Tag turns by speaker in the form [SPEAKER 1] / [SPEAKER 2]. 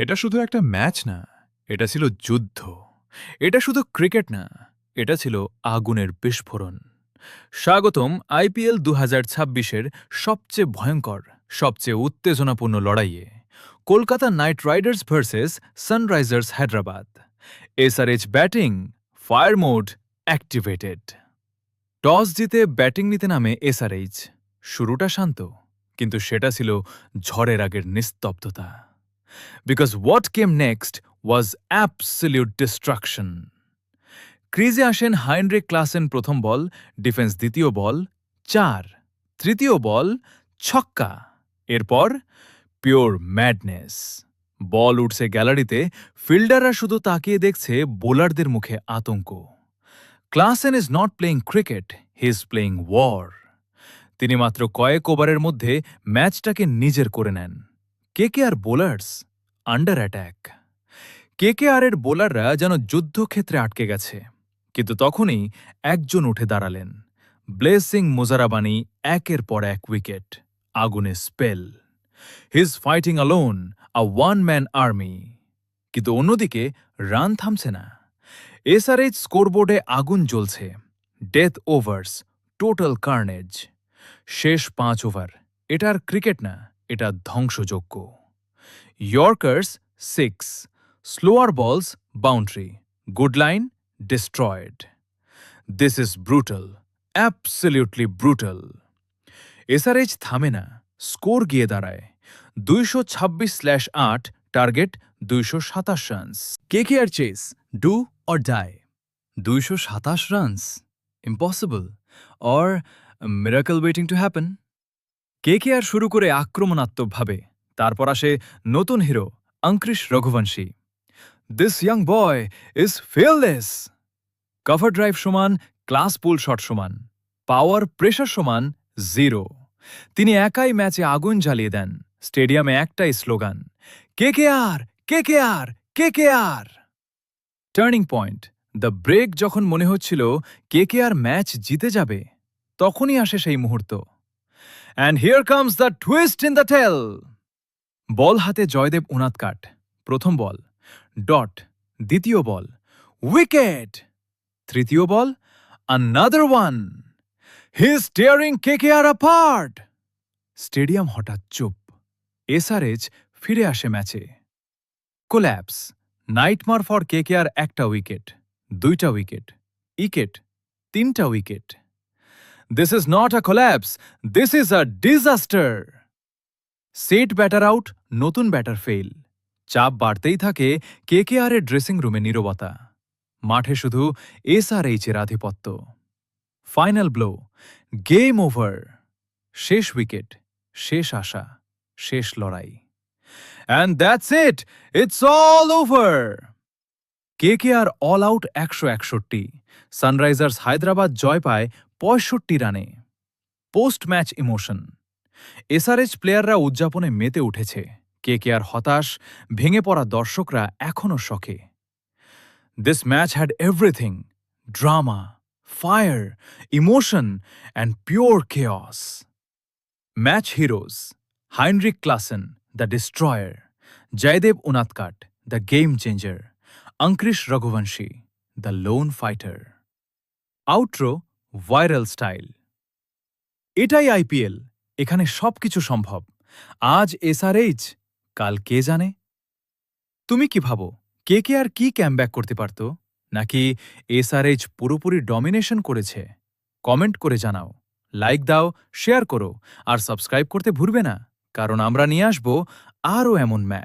[SPEAKER 1] এটা শুধু একটা ম্যাচ না, এটা ছিল যুদ্ধ। এটা শুধু ক্রিকেট না, এটা ছিল আগুনের বিস্ফোরণ। স্বাগতম আইপিএল ২০২৬-এর সবচেয়ে ভয়ঙ্কর, সবচেয়ে উত্তেজনাপূর্ণ লড়াইয়ে। Kolkata night Riders versus Sunrisers Hyderabad. SRH batting, fire mode activated. Toss জিতে ব্যাটিং নিতে নামে এসআরএইচ। শুরুটা শান্ত, কিন্তু সেটা ছিল ঝড়ের আগের নিস্তব্ধতা। Because what came next was absolute destruction. ক্রিজে আসেন হাইনরিক ক্লাসেন প্রথম বল, ডিফেন্স দ্বিতীয় বল ৪, তৃতীয় বল ছক্কা। এরপর পিওর ম্যাডনেস। বল উঠছে গ্যালারিতে, ফিল্ডাররা শুধু তাকিয়ে দেখছে বোলারদের মুখে আতঙ্ক। Klaasen is not playing cricket, he is playing war. তিনি মাত্র কয়েক ওভারের মধ্যে ম্যাচটাকে নিজের করে নেন। KKR bowlers under attack. কেকেআরের বোলাররা যেন যুদ্ধক্ষেত্রে আটকে গেছে। কিন্তু তখনই একজন উঠে দাঁড়ালেন। ব্লেসিং মুজারাবানি একের পর এক উইকেট, আগুনে spell. He is fighting alone, a one man army. কিন্তু অন্যদিকে রান থামছে না। এসআরএইচ স্কোরবোর্ডে আগুন জ্বলছে। Death ওভার্স, total carnage. শেষ ৫ ওভার, এটা আর ক্রিকেট না, এটা ধ্বংসযজ্ঞ। ইয়র্কার্স 6, slower balls boundary, good line destroyed. This is brutal, absolutely brutal. SRH থামে না, স্কোর গিয়ে দাঁড়ায় ২২৬/৮, target ২২৭ runs. KKR chase, do or die. ২২৭ runs, impossible or miracle waiting to happen. KKR শুরু করে আক্রমণাত্মকভাবে, তারপর আসে নতুন hero Angkrish Raghuvanshi. This young boy is fearless. Cover drive সমান ক্লাস পুল শট সমান, পাওয়ার প্রেশার সমান 0। তিনি একাই ম্যাচে আগুন জ্বালিয়ে দেন। স্টেডিয়ামে একটাই slogan, KKR, KKR, KKR. Turning point, the break. যখন মনে হচ্ছিল কেকেআর ম্যাচ জিতে যাবে, তখনই আসে সেই মুহূর্ত। And here comes the twist in the tail. Ball হাতে জয়দেব উনাদকাট। প্রথম বল ডট, দ্বিতীয় বল উইকেট, তৃতীয় ball another one. He is tearing KKR apart. Stadium হঠাৎ চুপ। এসআরএইচ ফিরে আসে ম্যাচে। Collapse, nightmare for KKR. একটা উইকেট, দুইটা উইকেট, ইকেট, তিনটা wicket. This is not a collapse, this is a disaster. Set batter out, নতুন ব্যাটার ফেল। চাপ বাড়তেই থাকে। কেকেআরের ড্রেসিং রুমে নীরবতা। মাঠে শুধু এসআরএইচের আধিপত্য। Final blow, game over. শেষ উইকেট, শেষ আশা, শেষ লড়াই। And that's it, it's all over. KKR all out ১৬১। Sunrisers Hyderabad জয় পায় ৬৫ রানে। Post match emotion. এসআরএইচ প্লেয়াররা উদযাপনে মেতে উঠেছে। কেকেআর হতাশ, ভেঙে পড়া দর্শকরা এখনও শকে। This match had everything: drama, fire, emotion, and pure chaos. Match heroes: Heinrich Klaasen, the destroyer; Jaydev Unadkat, the game changer; Ankrish Raghuvanshi, the lone fighter. Outro, viral style. এটাই আইপিএল, এখানে সবকিছু সম্ভব। আজ এসআরএইচ, কাল কে জানে। তুমি কি ভাবো, কেকেআর কি ক্যামব্যাক করতে পারত, নাকি এসআরএইচ পুরোপুরি ডমিনেশন করেছে? কমেন্ট করে জানাও, লাইক দাও, শেয়ার করো, আর সাবস্ক্রাইব করতে ভুলবে না, কারণ আমরা নিয়ে আসব আরও এমন ম্যাচ।